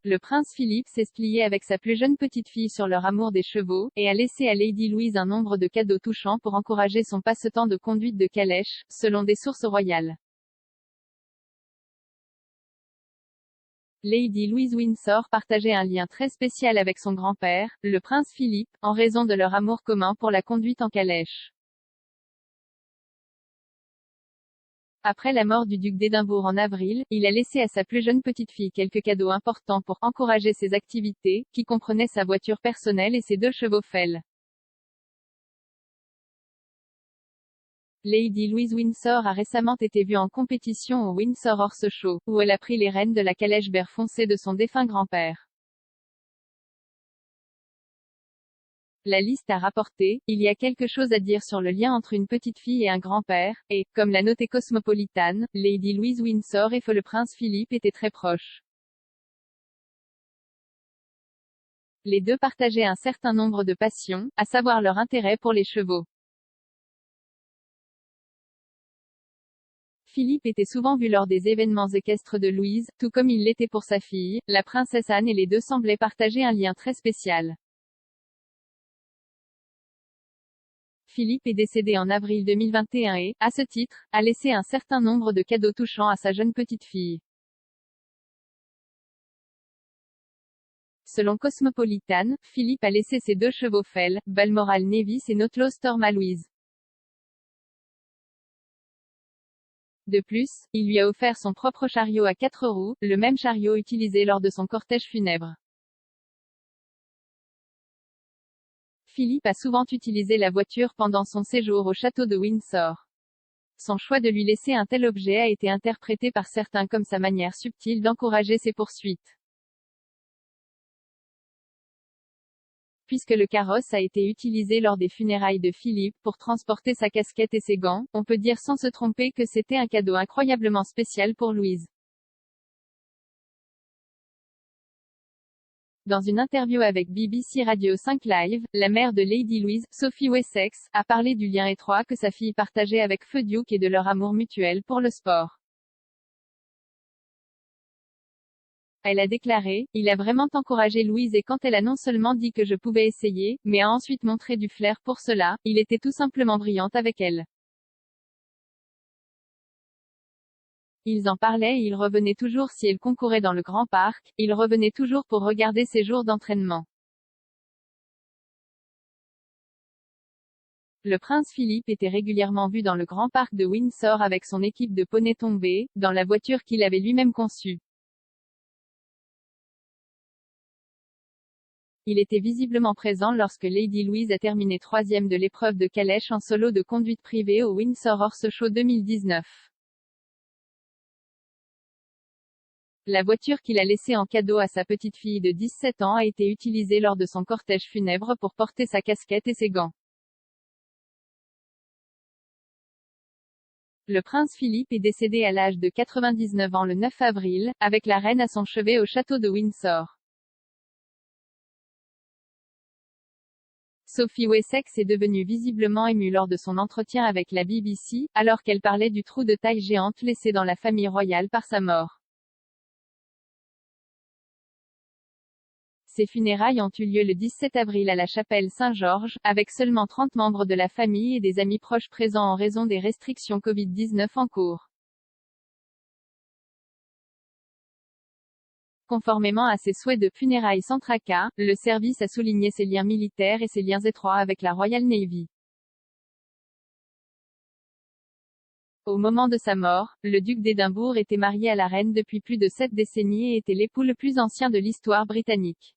le prince Philippe s'est splié avec sa plus jeune petite-fille sur leur amour des chevaux, et a laissé à Lady Louise un nombre de cadeaux touchants pour encourager son passe-temps de conduite de calèche, selon des sources royales. Lady Louise Windsor partageait un lien très spécial avec son grand-père, le prince Philippe, en raison de leur amour commun pour la conduite en calèche. Après la mort du duc d'Édimbourg en avril, il a laissé à sa plus jeune petite-fille quelques cadeaux importants pour encourager ses activités, qui comprenaient sa voiture personnelle et ses 2 chevaux Fell. Lady Louise Windsor a récemment été vue en compétition au Windsor Horse Show, où elle a pris les rênes de la calèche vert foncé de son défunt grand-père. La liste a rapporté, il y a quelque chose à dire sur le lien entre une petite fille et un grand-père, et, comme l'a noté Cosmopolitan, Lady Louise Windsor et le prince Philippe étaient très proches. Les deux partageaient un certain nombre de passions, à savoir leur intérêt pour les chevaux. Philippe était souvent vu lors des événements équestres de Louise, tout comme il l'était pour sa fille, la princesse Anne, et les deux semblaient partager un lien très spécial. Philippe est décédé en avril 2021 et, à ce titre, a laissé un certain nombre de cadeaux touchants à sa jeune petite-fille. Selon Cosmopolitan, Philippe a laissé ses 2 chevaux Fell, Balmoral Nevis et Notlow Storm à Louise. De plus, il lui a offert son propre chariot à 4 roues, le même chariot utilisé lors de son cortège funèbre. Philippe a souvent utilisé la voiture pendant son séjour au château de Windsor. Son choix de lui laisser un tel objet a été interprété par certains comme sa manière subtile d'encourager ses poursuites. Puisque le carrosse a été utilisé lors des funérailles de Philippe pour transporter sa casquette et ses gants, on peut dire sans se tromper que c'était un cadeau incroyablement spécial pour Louise. Dans une interview avec BBC Radio 5 Live, la mère de Lady Louise, Sophie Wessex, a parlé du lien étroit que sa fille partageait avec Feu Duke et de leur amour mutuel pour le sport. Elle a déclaré, « Il a vraiment encouragé Louise et quand elle a non seulement dit que je pouvais essayer, mais a ensuite montré du flair pour cela, il était tout simplement brillant avec elle. » Ils en parlaient et il revenait toujours si elle concourait dans le Grand Parc, il revenait toujours pour regarder ses jours d'entraînement. Le prince Philippe était régulièrement vu dans le Grand Parc de Windsor avec son équipe de poneys tombés, dans la voiture qu'il avait lui-même conçue. Il était visiblement présent lorsque Lady Louise a terminé 3e de l'épreuve de calèche en solo de conduite privée au Windsor Horse Show 2019. La voiture qu'il a laissée en cadeau à sa petite-fille de 17 ans a été utilisée lors de son cortège funèbre pour porter sa casquette et ses gants. Le prince Philippe est décédé à l'âge de 99 ans le 9 avril, avec la reine à son chevet au château de Windsor. Sophie Wessex est devenue visiblement émue lors de son entretien avec la BBC, alors qu'elle parlait du trou de taille géante laissé dans la famille royale par sa mort. Ses funérailles ont eu lieu le 17 avril à la chapelle Saint-Georges, avec seulement 30 membres de la famille et des amis proches présents en raison des restrictions Covid-19 en cours. Conformément à ses souhaits de funérailles sans tracas, le service a souligné ses liens militaires et ses liens étroits avec la Royal Navy. Au moment de sa mort, le duc d'Édimbourg était marié à la reine depuis plus de 7 décennies et était l'époux le plus ancien de l'histoire britannique.